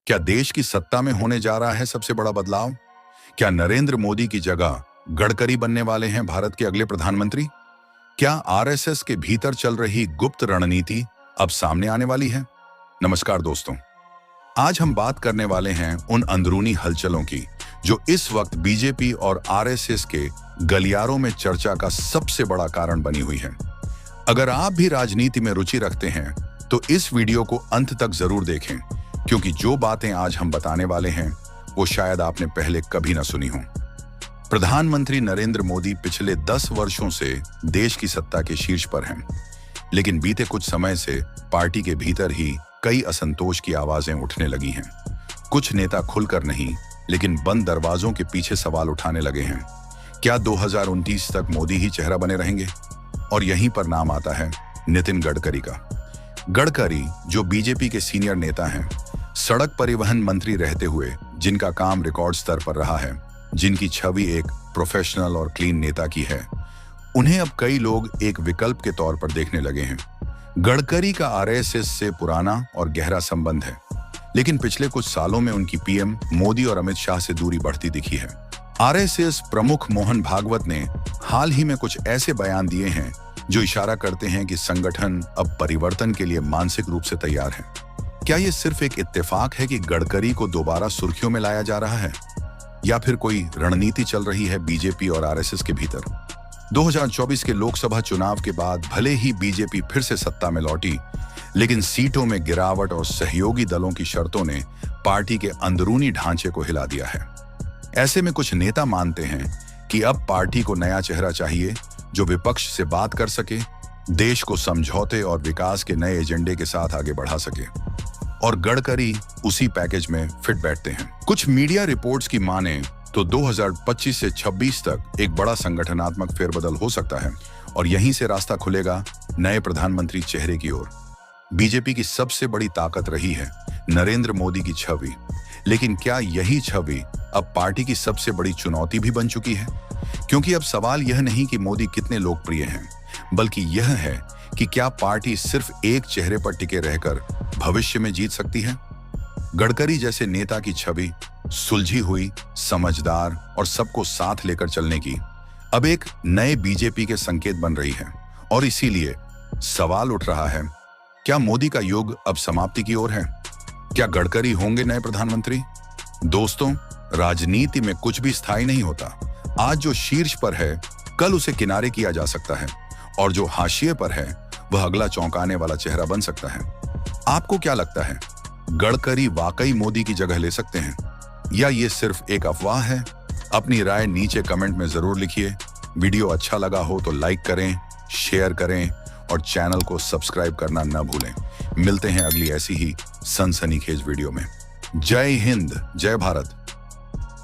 क्या देश की सत्ता में होने जा रहा है सबसे बड़ा बदलाव? क्या नरेंद्र मोदी की जगह गडकरी बनने वाले हैं भारत के अगले प्रधानमंत्री? क्या आरएसएस के भीतर चल रही गुप्त रणनीति अब सामने आने वाली है? नमस्कार दोस्तों, आज हम बात करने वाले हैं उन अंदरूनी हलचलों की जो इस वक्त बीजेपी और आरएसएस के गलियारों में चर्चा का सबसे बड़ा कारण बनी हुई है। अगर आप भी राजनीति में रुचि रखते हैं तो इस वीडियो को अंत तक जरूर देखें, क्योंकि जो बातें आज हम बताने वाले हैं वो शायद आपने पहले कभी न सुनी हो। प्रधानमंत्री नरेंद्र मोदी पिछले 10 वर्षों से देश की सत्ता के शीर्ष पर हैं, लेकिन बीते कुछ समय से पार्टी के भीतर ही कई असंतोष की आवाजें उठने लगी हैं। कुछ नेता खुलकर नहीं, लेकिन बंद दरवाजों के पीछे सवाल उठाने लगे हैं। क्या 2029 तक मोदी ही चेहरा बने रहेंगे? और यहीं पर नाम आता है नितिन गडकरी का। गडकरी, जो बीजेपी के सीनियर नेता हैं, सड़क परिवहन मंत्री रहते हुए जिनका काम रिकॉर्ड स्तर पर रहा है, जिनकी छवि एक प्रोफेशनल और क्लीन नेता की है, उन्हें अब कई लोग एक विकल्प के तौर पर देखने लगे हैं। गडकरी का आरएसएस से पुराना और गहरा संबंध है, लेकिन पिछले कुछ सालों में उनकी पीएम मोदी और अमित शाह से दूरी बढ़ती दिखी है। आरएसएस प्रमुख मोहन भागवत ने हाल ही में कुछ ऐसे बयान दिए हैं जो इशारा करते हैं कि संगठन अब परिवर्तन के लिए मानसिक रूप से तैयार है। क्या ये सिर्फ एक इत्तेफाक है कि गडकरी को दोबारा सुर्खियों में लाया जा रहा है, या फिर कोई रणनीति चल रही है बीजेपी और आरएसएस के भीतर? 2024 के लोकसभा चुनाव के बाद भले ही बीजेपी फिर से सत्ता में लौटी, लेकिन सीटों में गिरावट और सहयोगी दलों की शर्तों ने पार्टी के अंदरूनी ढांचे को हिला दिया है। ऐसे में कुछ नेता मानते हैं कि अब पार्टी को नया चेहरा चाहिए जो विपक्ष से बात कर सके, देश को समझौते और विकास के नए एजेंडे के साथ आगे बढ़ा सके, और गडकरी उसी पैकेज में फिट बैठते हैं। कुछ मीडिया रिपोर्ट्स की माने तो 2025 से 26 तक एक बड़ा संगठनात्मक फेरबदल हो सकता है, और यहीं से रास्ता खुलेगा नए प्रधानमंत्री चेहरे की ओर। बीजेपी की सबसे बड़ी ताकत रही है नरेंद्र मोदी की छवि, लेकिन क्या यही छवि अब पार्टी की सबसे बड़ी चुनौती भी बन चुकी है? क्योंकि अब सवाल यह नहीं कि मोदी कितने लोकप्रिय हैं, बल्कि यह है कि क्या पार्टी सिर्फ एक चेहरे पर टिके रहकर भविष्य में जीत सकती है? गडकरी जैसे नेता की छवि सुलझी हुई, समझदार और सबको साथ लेकर चलने की अब एक नए बीजेपी के संकेत बन रही है, और इसीलिए सवाल उठ रहा है, क्या मोदी का युग अब समाप्ति की ओर है? क्या गडकरी होंगे नए प्रधानमंत्री? दोस्तों, राजनीति में कुछ भी स्थायी नहीं होता। आज जो शीर्ष पर है, कल उसे किनारे किया जा सकता है, और जो हाशिए पर है वह अगला चौंकाने वाला चेहरा बन सकता है। आपको क्या लगता है, गडकरी वाकई मोदी की जगह ले सकते हैं, या ये सिर्फ एक अफवाह है? अपनी राय नीचे कमेंट में जरूर लिखिए। वीडियो अच्छा लगा हो तो लाइक करें, शेयर करें और चैनल को सब्सक्राइब करना न भूलें। मिलते हैं अगली ऐसी ही सनसनीखेज वीडियो में। जय हिंद, जय भारत।